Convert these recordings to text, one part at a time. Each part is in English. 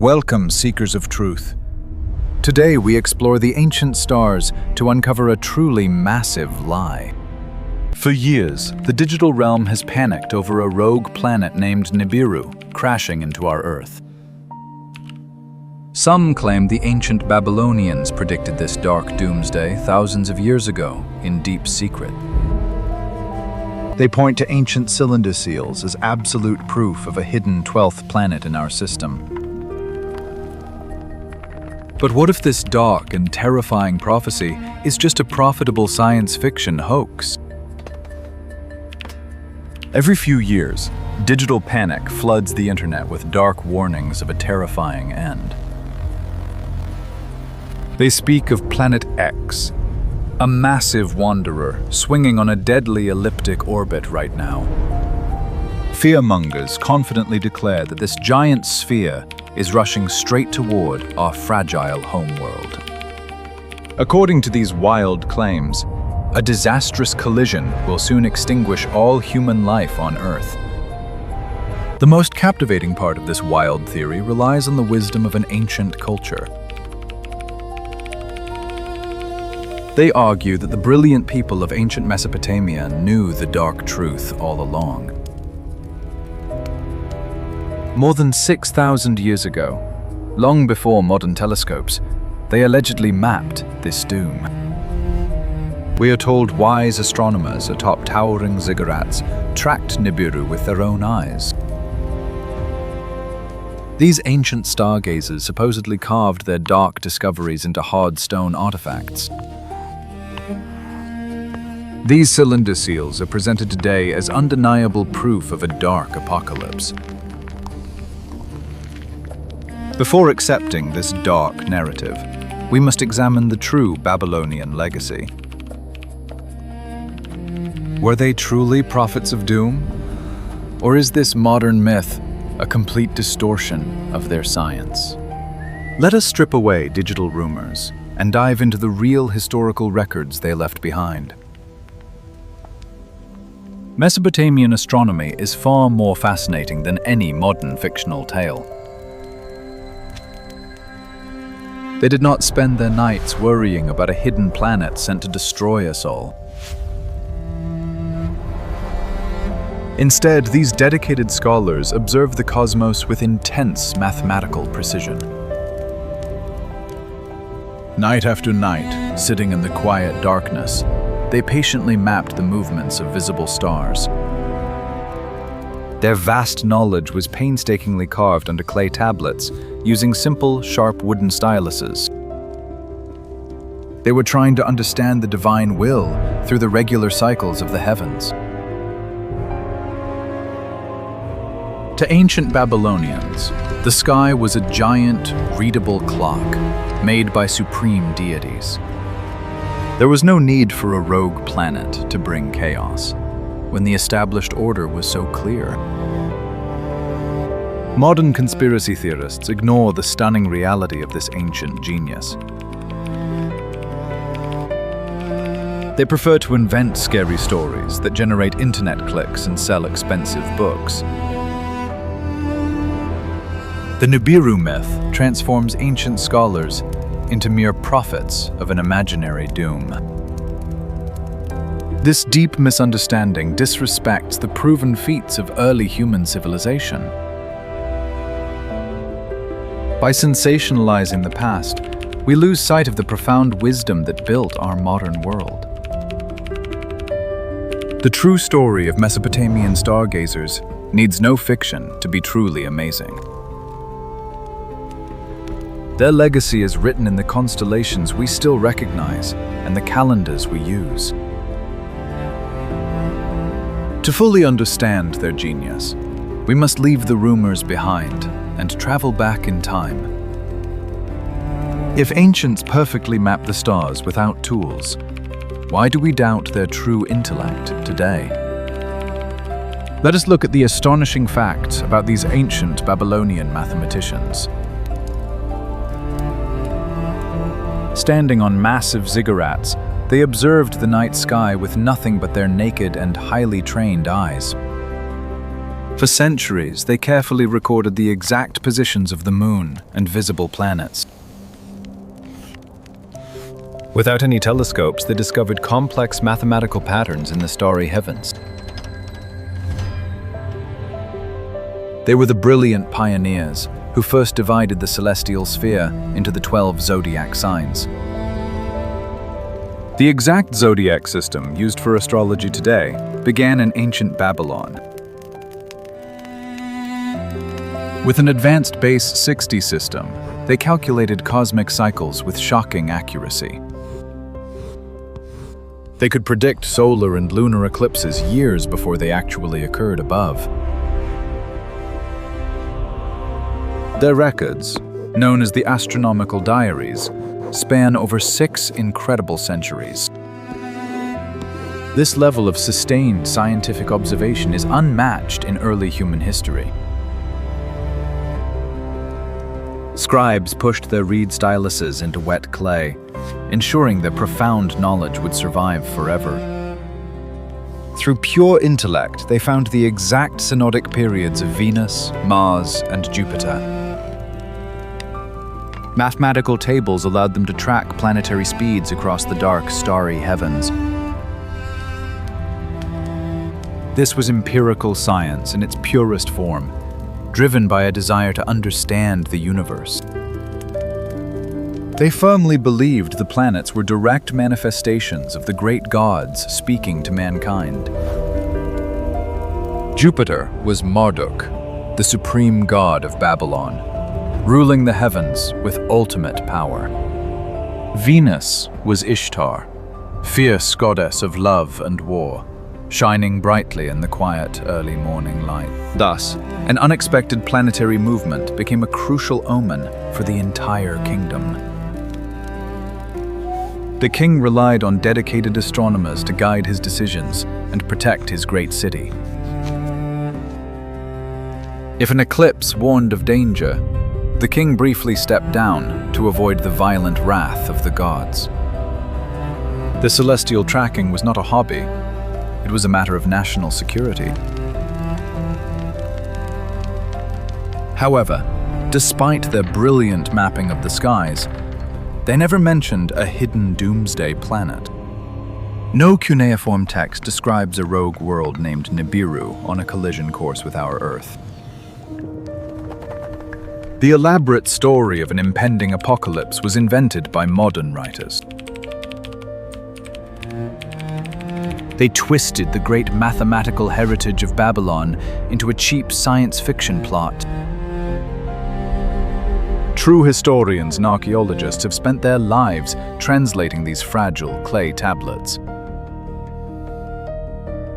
Welcome, seekers of truth. Today we explore the ancient stars to uncover a truly massive lie. For years, the digital realm has panicked over a rogue planet named Nibiru crashing into our Earth. Some claim the ancient Babylonians predicted this dark doomsday thousands of years ago in deep secret. They point to ancient cylinder seals as absolute proof of a hidden 12th planet in our system. But what if this dark and terrifying prophecy is just a profitable science fiction hoax? Every few years, digital panic floods the internet with dark warnings of a terrifying end. They speak of Planet X, a massive wanderer swinging on a deadly elliptic orbit right now. Fearmongers confidently declare that this giant sphere is rushing straight toward our fragile homeworld. According to these wild claims, a disastrous collision will soon extinguish all human life on Earth. The most captivating part of this wild theory relies on the wisdom of an ancient culture. They argue that the brilliant people of ancient Mesopotamia knew the dark truth all along. More than 6,000 years ago, long before modern telescopes, they allegedly mapped this doom. We are told wise astronomers atop towering ziggurats tracked Nibiru with their own eyes. These ancient stargazers supposedly carved their dark discoveries into hard stone artifacts. These cylinder seals are presented today as undeniable proof of a dark apocalypse. Before accepting this dark narrative, we must examine the true Babylonian legacy. Were they truly prophets of doom? Or is this modern myth a complete distortion of their science? Let us strip away digital rumors and dive into the real historical records they left behind. Mesopotamian astronomy is far more fascinating than any modern fictional tale. They did not spend their nights worrying about a hidden planet sent to destroy us all. Instead, these dedicated scholars observed the cosmos with intense mathematical precision. Night after night, sitting in the quiet darkness, they patiently mapped the movements of visible stars. Their vast knowledge was painstakingly carved onto clay tablets using simple, sharp wooden styluses. They were trying to understand the divine will through the regular cycles of the heavens. To ancient Babylonians, the sky was a giant, readable clock made by supreme deities. There was no need for a rogue planet to bring chaos, when the established order was so clear. Modern conspiracy theorists ignore the stunning reality of this ancient genius. They prefer to invent scary stories that generate internet clicks and sell expensive books. The Nibiru myth transforms ancient scholars into mere prophets of an imaginary doom. This deep misunderstanding disrespects the proven feats of early human civilization. By sensationalizing the past, we lose sight of the profound wisdom that built our modern world. The true story of Mesopotamian stargazers needs no fiction to be truly amazing. Their legacy is written in the constellations we still recognize and the calendars we use. To fully understand their genius, we must leave the rumors behind and travel back in time. If ancients perfectly mapped the stars without tools, why do we doubt their true intellect today? Let us look at the astonishing facts about these ancient Babylonian mathematicians. Standing on massive ziggurats, they observed the night sky with nothing but their naked and highly trained eyes. For centuries, they carefully recorded the exact positions of the moon and visible planets. Without any telescopes, they discovered complex mathematical patterns in the starry heavens. They were the brilliant pioneers who first divided the celestial sphere into the 12 zodiac signs. The exact zodiac system used for astrology today began in ancient Babylon. With an advanced base 60 system, they calculated cosmic cycles with shocking accuracy. They could predict solar and lunar eclipses years before they actually occurred above. Their records, known as the astronomical diaries, span over 6 incredible centuries. This level of sustained scientific observation is unmatched in early human history. Scribes pushed their reed styluses into wet clay, ensuring their profound knowledge would survive forever. Through pure intellect, they found the exact synodic periods of Venus, Mars, and Jupiter. Mathematical tables allowed them to track planetary speeds across the dark, starry heavens. This was empirical science in its purest form, driven by a desire to understand the universe. They firmly believed the planets were direct manifestations of the great gods speaking to mankind. Jupiter was Marduk, the supreme god of Babylon, ruling the heavens with ultimate power. Venus was Ishtar, fierce goddess of love and war, shining brightly in the quiet early morning light. Thus, an unexpected planetary movement became a crucial omen for the entire kingdom. The king relied on dedicated astronomers to guide his decisions and protect his great city. If an eclipse warned of danger, the king briefly stepped down to avoid the violent wrath of the gods. The celestial tracking was not a hobby. It was a matter of national security. However, despite their brilliant mapping of the skies, they never mentioned a hidden Doomsday planet. No cuneiform text describes a rogue world named Nibiru on a collision course with our Earth. The elaborate story of an impending apocalypse was invented by modern writers. They twisted the great mathematical heritage of Babylon into a cheap science fiction plot. True historians and archaeologists have spent their lives translating these fragile clay tablets.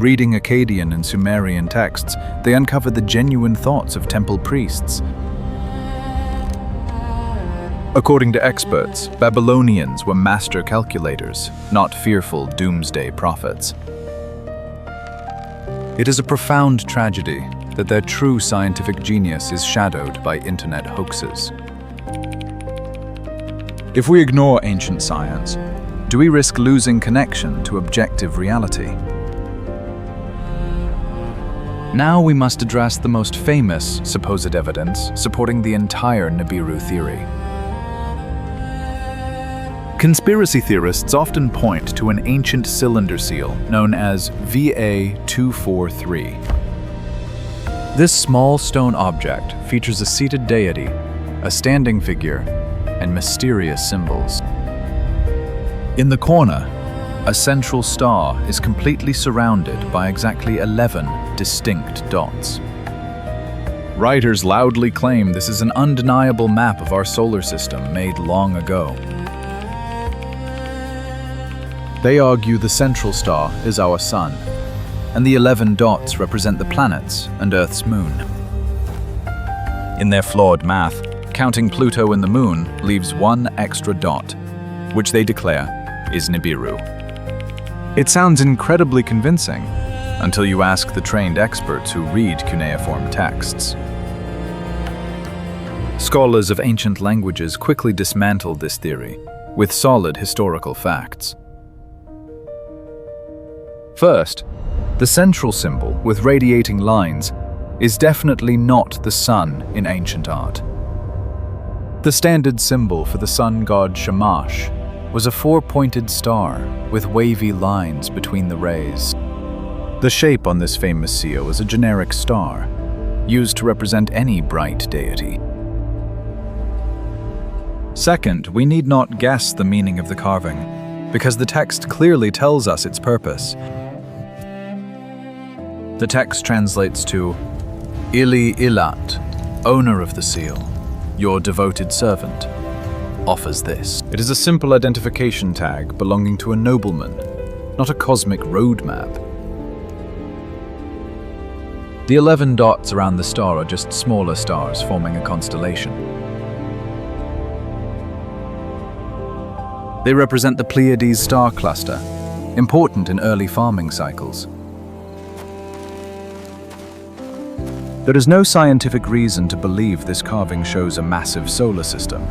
Reading Akkadian and Sumerian texts, they uncovered the genuine thoughts of temple priests. According to experts, Babylonians were master calculators, not fearful doomsday prophets. It is a profound tragedy that their true scientific genius is shadowed by internet hoaxes. If we ignore ancient science, do we risk losing connection to objective reality? Now we must address the most famous supposed evidence supporting the entire Nibiru theory. Conspiracy theorists often point to an ancient cylinder seal known as VA243. This small stone object features a seated deity, a standing figure, and mysterious symbols. In the corner, a central star is completely surrounded by exactly 11 distinct dots. Writers loudly claim this is an undeniable map of our solar system made long ago. They argue the central star is our sun, and the 11 dots represent the planets and Earth's moon. In their flawed math, counting Pluto and the moon leaves one extra dot, which they declare is Nibiru. It sounds incredibly convincing until you ask the trained experts who read cuneiform texts. Scholars of ancient languages quickly dismantled this theory with solid historical facts. First, the central symbol with radiating lines is definitely not the sun in ancient art. The standard symbol for the sun god Shamash was a four-pointed star with wavy lines between the rays. The shape on this famous seal is a generic star, used to represent any bright deity. Second, we need not guess the meaning of the carving, because the text clearly tells us its purpose. The text translates to Ili Ilat, owner of the seal, your devoted servant, offers this. It is a simple identification tag belonging to a nobleman, not a cosmic roadmap. The 11 dots around the star are just smaller stars forming a constellation. They represent the Pleiades star cluster, important in early farming cycles. There is no scientific reason to believe this carving shows a massive solar system.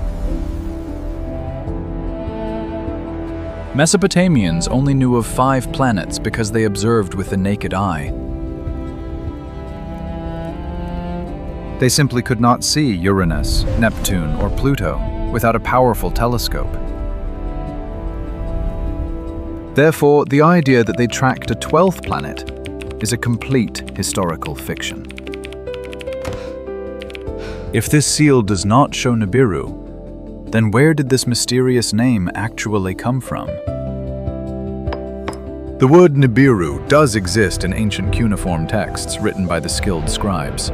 Mesopotamians only knew of 5 planets because they observed with the naked eye. They simply could not see Uranus, Neptune, or Pluto without a powerful telescope. Therefore, the idea that they tracked a 12th planet is a complete historical fiction. If this seal does not show Nibiru, then where did this mysterious name actually come from? The word Nibiru does exist in ancient cuneiform texts written by the skilled scribes.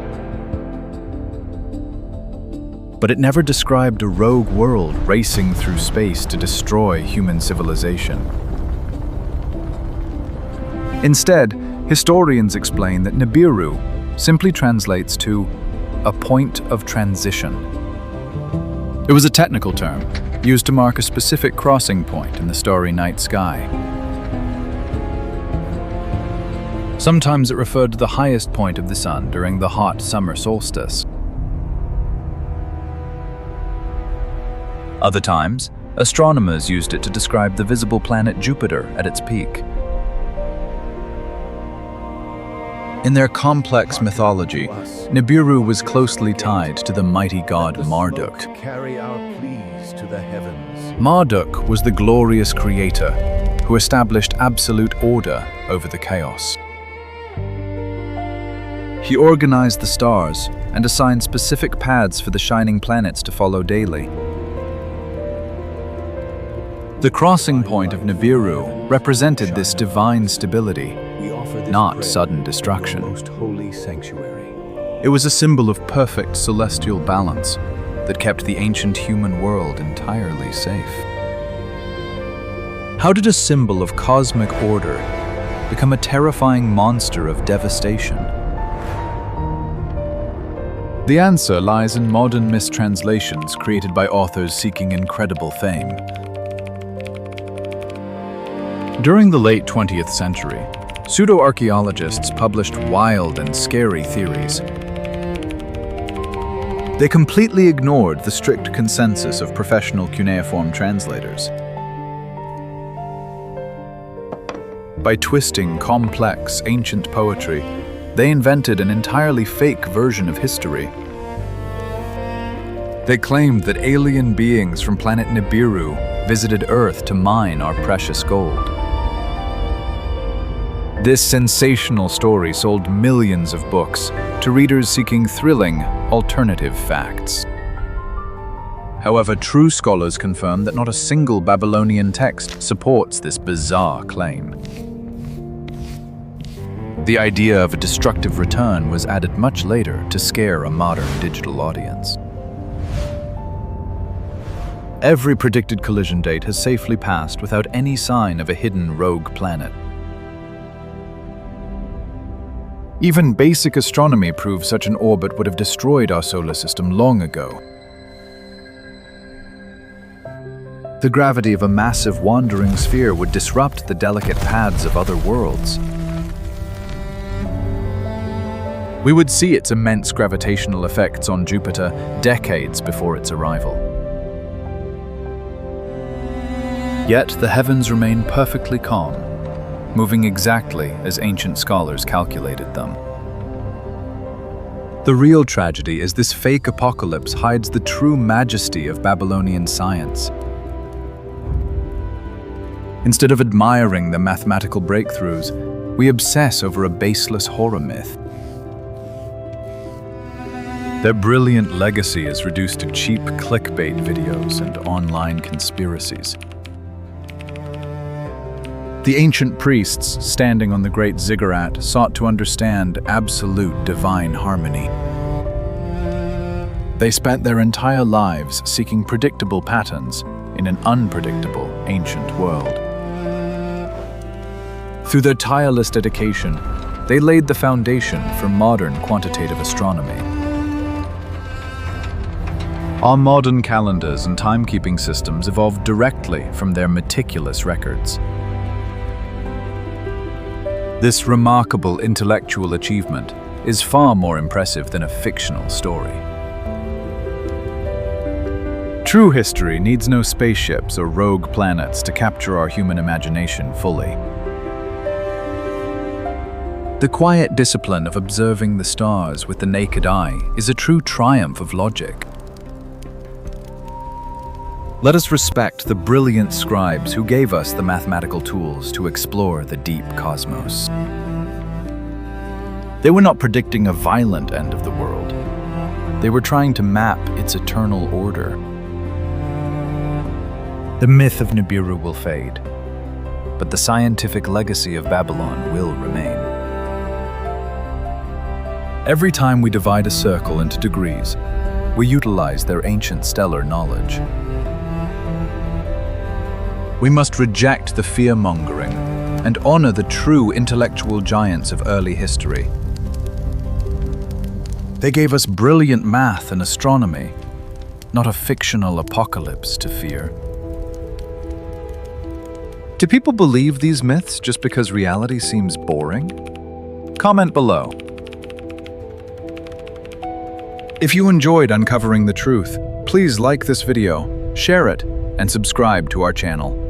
But it never described a rogue world racing through space to destroy human civilization. Instead, historians explain that Nibiru simply translates to a point of transition. It was a technical term used to mark a specific crossing point in the starry night sky. Sometimes it referred to the highest point of the sun during the hot summer solstice. Other times, astronomers used it to describe the visible planet Jupiter at its peak. In their complex mythology, Nibiru was closely tied to the mighty god Marduk. Marduk was the glorious creator who established absolute order over the chaos. He organized the stars and assigned specific paths for the shining planets to follow daily. The crossing point of Nibiru represented this divine stability, not sudden destruction. It was a symbol of perfect celestial balance that kept the ancient human world entirely safe. How did a symbol of cosmic order become a terrifying monster of devastation? The answer lies in modern mistranslations created by authors seeking incredible fame. During the late 20th century, pseudo-archaeologists published wild and scary theories. They completely ignored the strict consensus of professional cuneiform translators. By twisting complex, ancient poetry, they invented an entirely fake version of history. They claimed that alien beings from planet Nibiru visited Earth to mine our precious gold. This sensational story sold millions of books to readers seeking thrilling, alternative facts. However, true scholars confirm that not a single Babylonian text supports this bizarre claim. The idea of a destructive return was added much later to scare a modern digital audience. Every predicted collision date has safely passed without any sign of a hidden rogue planet. Even basic astronomy proves such an orbit would have destroyed our solar system long ago. The gravity of a massive wandering sphere would disrupt the delicate paths of other worlds. We would see its immense gravitational effects on Jupiter decades before its arrival. Yet the heavens remain perfectly calm, moving exactly as ancient scholars calculated them. The real tragedy is this fake apocalypse hides the true majesty of Babylonian science. Instead of admiring the mathematical breakthroughs, we obsess over a baseless horror myth. Their brilliant legacy is reduced to cheap clickbait videos and online conspiracies. The ancient priests, standing on the great ziggurat, sought to understand absolute divine harmony. They spent their entire lives seeking predictable patterns in an unpredictable ancient world. Through their tireless dedication, they laid the foundation for modern quantitative astronomy. Our modern calendars and timekeeping systems evolved directly from their meticulous records. This remarkable intellectual achievement is far more impressive than a fictional story. True history needs no spaceships or rogue planets to capture our human imagination fully. The quiet discipline of observing the stars with the naked eye is a true triumph of logic. Let us respect the brilliant scribes who gave us the mathematical tools to explore the deep cosmos. They were not predicting a violent end of the world. They were trying to map its eternal order. The myth of Nibiru will fade, but the scientific legacy of Babylon will remain. Every time we divide a circle into degrees, we utilize their ancient stellar knowledge. We must reject the fear-mongering and honor the true intellectual giants of early history. They gave us brilliant math and astronomy, not a fictional apocalypse to fear. Do people believe these myths just because reality seems boring? Comment below. If you enjoyed uncovering the truth, please like this video, share it, and subscribe to our channel.